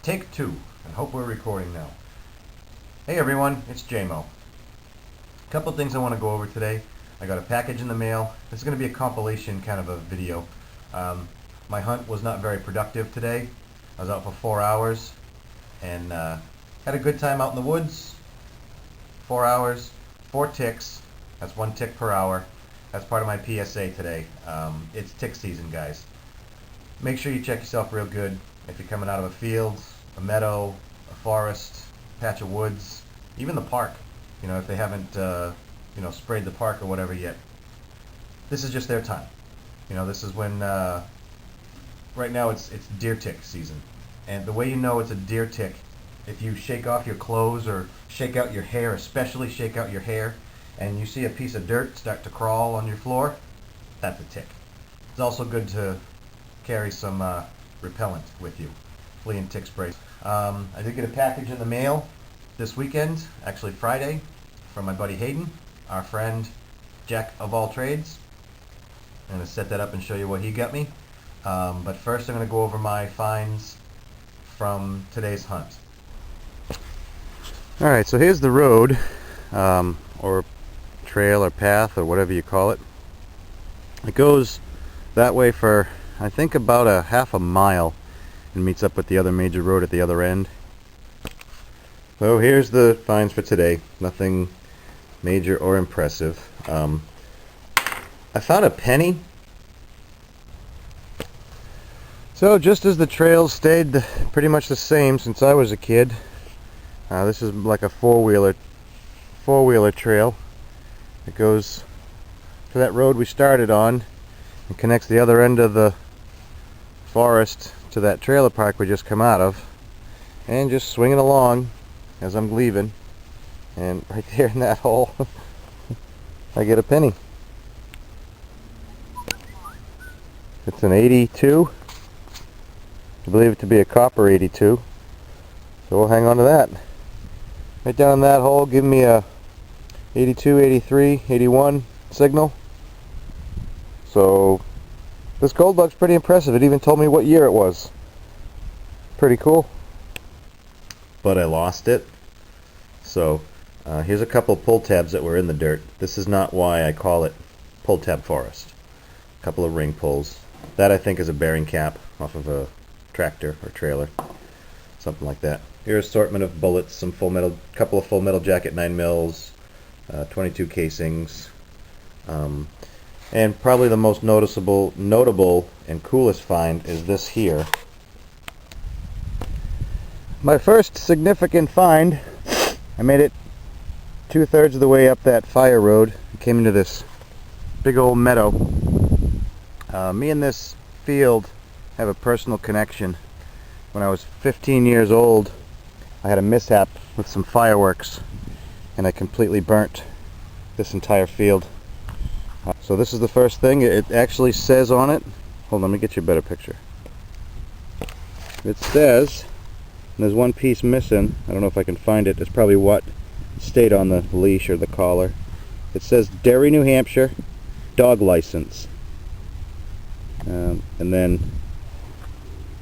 Take two, and hope we're recording now. Hey everyone, it's JMO. A couple things I want to go over today. I got a package in the mail. This is going to be a compilation kind of a video. My hunt was not very productive today. I was out for 4 hours and had a good time out in the woods. 4 hours, 4 ticks. That's 1 tick per hour. That's part of my PSA today. It's tick season, guys. Make sure you check yourself real good if you're coming out of a field, a meadow, a forest, patch of woods, even the park. You know, if they haven't sprayed the park or whatever yet. This is just their time. You know, this is when right now it's deer tick season. And the way you know it's a deer tick, if you shake off your clothes or shake out your hair, especially shake out your hair, and you see a piece of dirt start to crawl on your floor, that's a tick. It's also good to carry some repellent with you, flea and tick spray. I did get a package in the mail this weekend, actually Friday, from my buddy Hayden, our friend Jack of all trades. I'm going to set that up and show you what he got me. But first I'm going to go over my finds from today's hunt. Alright, so here's the road, or trail or path or whatever you call it. It goes that way for I think about a half a mile and meets up with the other major road at the other end. So here's the finds for today. Nothing major or impressive. I found a penny. So just as the trails stayed pretty much the same since I was a kid, this is like a four-wheeler trail. It goes to that road we started on and connects the other end of the forest to that trailer park we just come out of, and just swinging along as I'm leaving, and right there in that hole I get a penny. It's an 82. I believe it to be a copper 82, so we'll hang on to that. Right down in that hole, give me a 82, 83, 81 signal. So this gold bug's pretty impressive. It even told me what year it was. Pretty cool. But I lost it. So here's a couple pull tabs that were in the dirt. This is not why I call it Pulltab forest. A couple of ring pulls. That I think is a bearing cap off of a tractor or trailer. Something like that. Here's an assortment of bullets, some full metal, couple of full metal jacket 9mm, 22 casings. And probably the most notable and coolest find is this here. My first significant find. I made it 2/3 of the way up that fire road. I came into this big old meadow. Me and this field have a personal connection. When I was 15 years old, I had a mishap with some fireworks, and I completely burnt this entire field. So this is the first thing. It actually says on it, hold on, let me get you a better picture. It says, and there's one piece missing, I don't know if I can find it, it's probably what stayed on the leash or the collar. It says Derry, New Hampshire, dog license. And then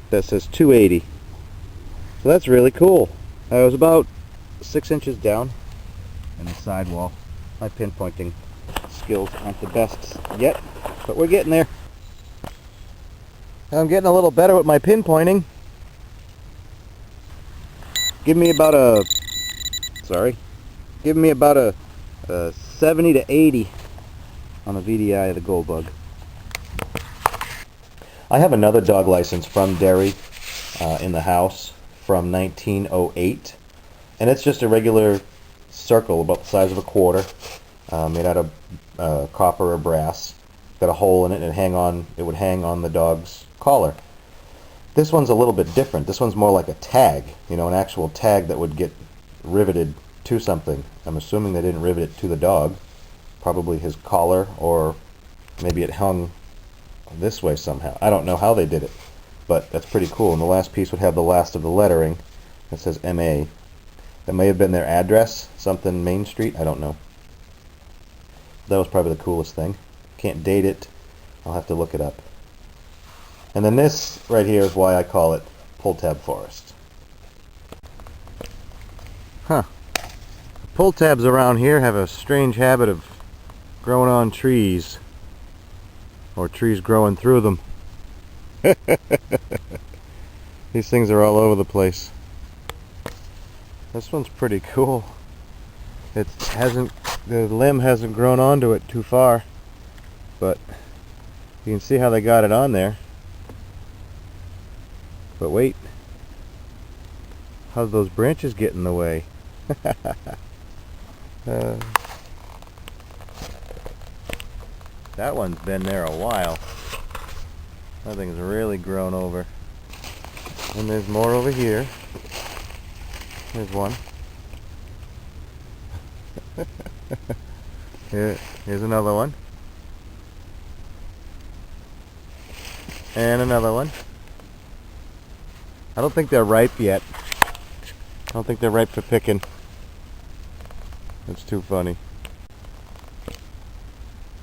that says 280. So that's really cool. I was about 6 inches down in the sidewall. My pinpointing skills aren't the best yet, but we're getting there. I'm getting a little better with my pinpointing. Give me about a 70 to 80 on the VDI of the gold bug. I have another dog license from Derry in the house from 1908, and it's just a regular circle about the size of a quarter, made out of copper or brass. Got a hole in it, and it would hang on the dog's collar. This one's a little bit different. This one's more like a tag, you know, an actual tag that would get riveted to something. I'm assuming they didn't rivet it to the dog, probably his collar, or maybe it hung this way somehow. I don't know how they did it, but that's pretty cool. And the last piece would have the last of the lettering. It says MA. That may have been their address, something Main Street, I don't know. That was probably the coolest thing. Can't date it. I'll have to look it up. And then this right here is why I call it Pulltab forest. Huh. Pull tabs around here have a strange habit of growing on trees, or trees growing through them. These things are all over the place. This one's pretty cool. The limb hasn't grown onto it too far, but you can see how they got it on there. But wait, how those branches get in the way? That one's been there a while. That thing's really grown over. And there's more over here. Here's one. Here's another one. And another one. I don't think they're ripe yet. I don't think they're ripe for picking. It's too funny.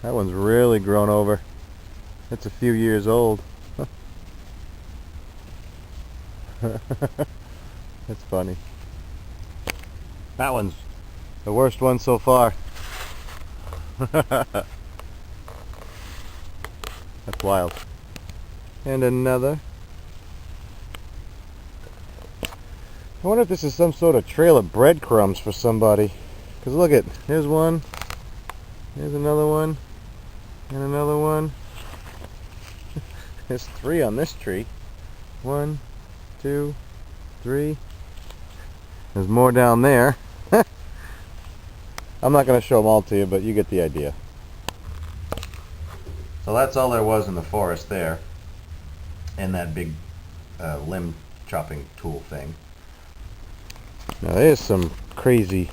That one's really grown over. It's a few years old. That's funny. That one's the worst one so far. That's wild. And another. I wonder if this is some sort of trail of breadcrumbs for somebody. Because look at, here's one, here's another one, and another one. There's 3 on this tree. 1, 2, 3. There's more down there. I'm not going to show them all to you, but you get the idea. So that's all there was in the forest there, and that big limb chopping tool thing. Now there's some crazy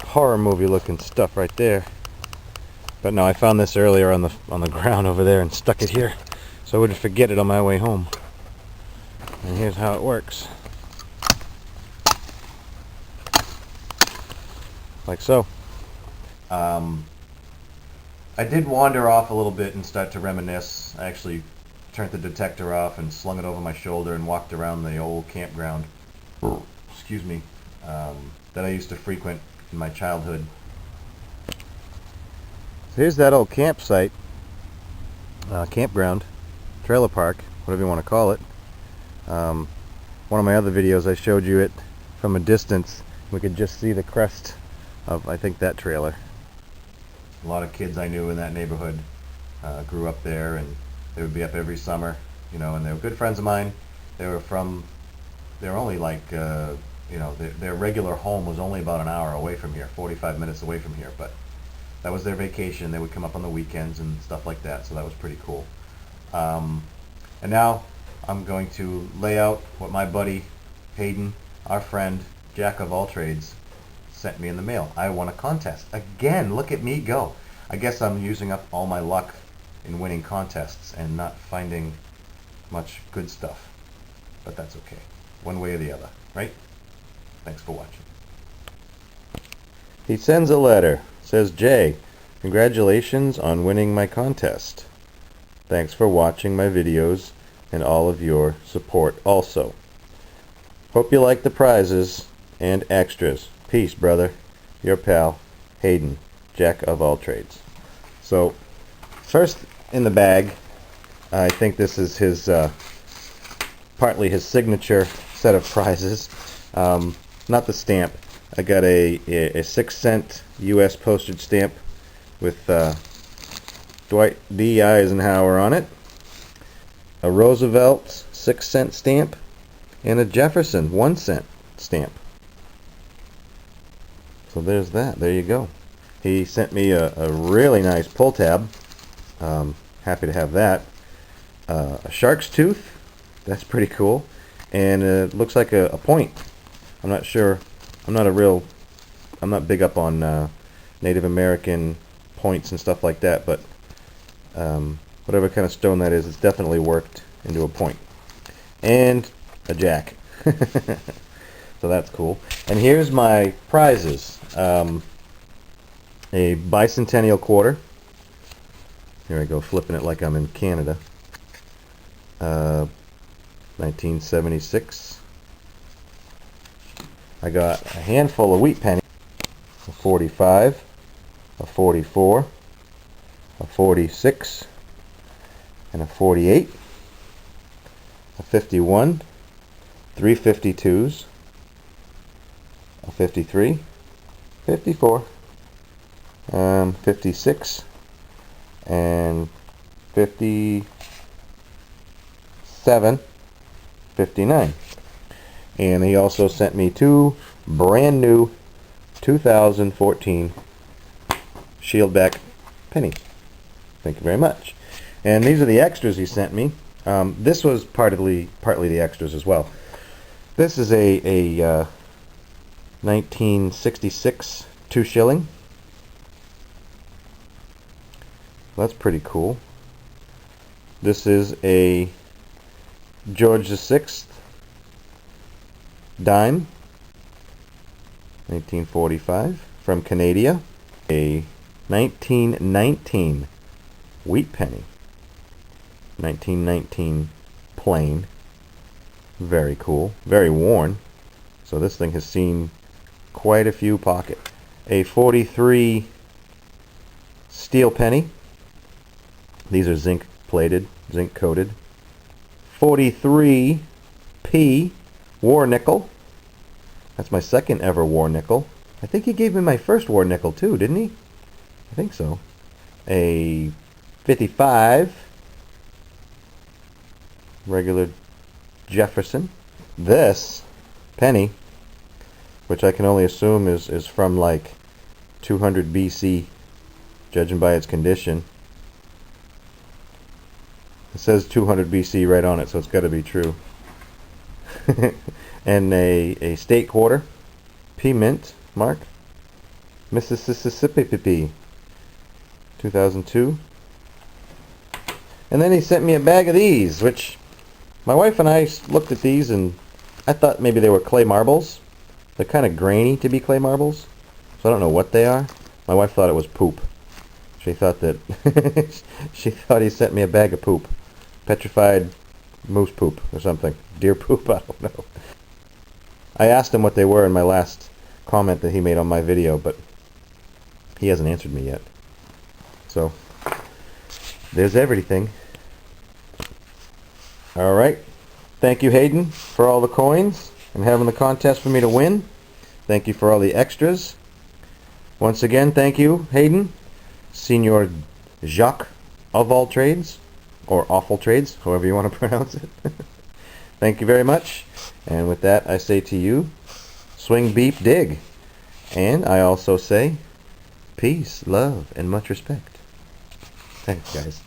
horror movie looking stuff right there. But no, I found this earlier on the ground over there and stuck it here so I wouldn't forget it on my way home. And here's how it works. Like so. I did wander off a little bit and start to reminisce. I actually turned the detector off and slung it over my shoulder and walked around the old campground, excuse me, that I used to frequent in my childhood. So here's that old campsite, campground, trailer park, whatever you want to call it. One of my other videos I showed you it from a distance. We could just see the crest of, I think, that trailer. A lot of kids I knew in that neighborhood grew up there, and they would be up every summer, you know, and they were good friends of mine. They were only like, you know, their regular home was only about an hour away from here, 45 minutes away from here, but that was their vacation. They would come up on the weekends and stuff like that, so that was pretty cool. And now I'm going to lay out what my buddy Hayden, our friend, Jack of all trades, sent me in the mail. I won a contest. Again, look at me go. I guess I'm using up all my luck in winning contests and not finding much good stuff. But that's okay. One way or the other, right? Thanks for watching. He sends a letter. Says, Jay, congratulations on winning my contest. Thanks for watching my videos and all of your support also. Hope you like the prizes and extras. Peace, brother. Your pal, Hayden, Jack of all trades. So, first in the bag, I think this is his, partly his signature set of prizes. Not the stamp. I got a 6-cent U.S. postage stamp with Dwight D. Eisenhower on it, a Roosevelt 6-cent stamp, and a Jefferson 1-cent stamp. So there's that. There you go. He sent me a really nice pull tab. Happy to have that. A shark's tooth. That's pretty cool. And it looks like a point. I'm not sure. I'm not big up on Native American points and stuff like that, but whatever kind of stone that is, it's definitely worked into a point. And a jack. So that's cool. And here's my prizes. A bicentennial quarter. Here I go, flipping it like I'm in Canada. 1976. I got a handful of wheat pennies, a 45, a 44, a 46, and a 48, a 51, three 52s, a 53, 54, 56, and 57, 59. And he also sent me two brand new 2014 Shieldback pennies. Thank you very much. And these are the extras he sent me. This was partly the extras as well. This is a 1966 2 shilling. That's pretty cool. This is a George VI dime, 1945, from Canada. A 1919 wheat penny, 1919 plain. Very cool, very worn. So this thing has seen quite a few pockets. A 43 steel penny. These are zinc plated, zinc coated. 43p war nickel. That's my second ever war nickel. I think he gave me my first war nickel too, didn't he? I think so. A 55 regular Jefferson. This penny, which I can only assume is from like 200 BC, judging by its condition. It says 200 BC right on it, so it's got to be true. And a state quarter, P mint mark, Mississippi, 2002. And then he sent me a bag of these, which my wife and I looked at these and I thought maybe they were clay marbles. They're kind of grainy to be clay marbles, so I don't know what they are. My wife thought it was poop. She thought that she thought he sent me a bag of poop, petrified moose poop or something, deer poop. I don't know. I asked him what they were in my last comment that he made on my video, but he hasn't answered me yet. So there's everything. All right. Thank you, Hayden, for all the coins and having the contest for me to win. Thank you for all the extras. Once again, thank you, Hayden, Senior Jacques of all trades, or awful trades, however you want to pronounce it. Thank you very much. And with that, I say to you, swing, beep, dig. And I also say, peace, love, and much respect. Thanks, guys.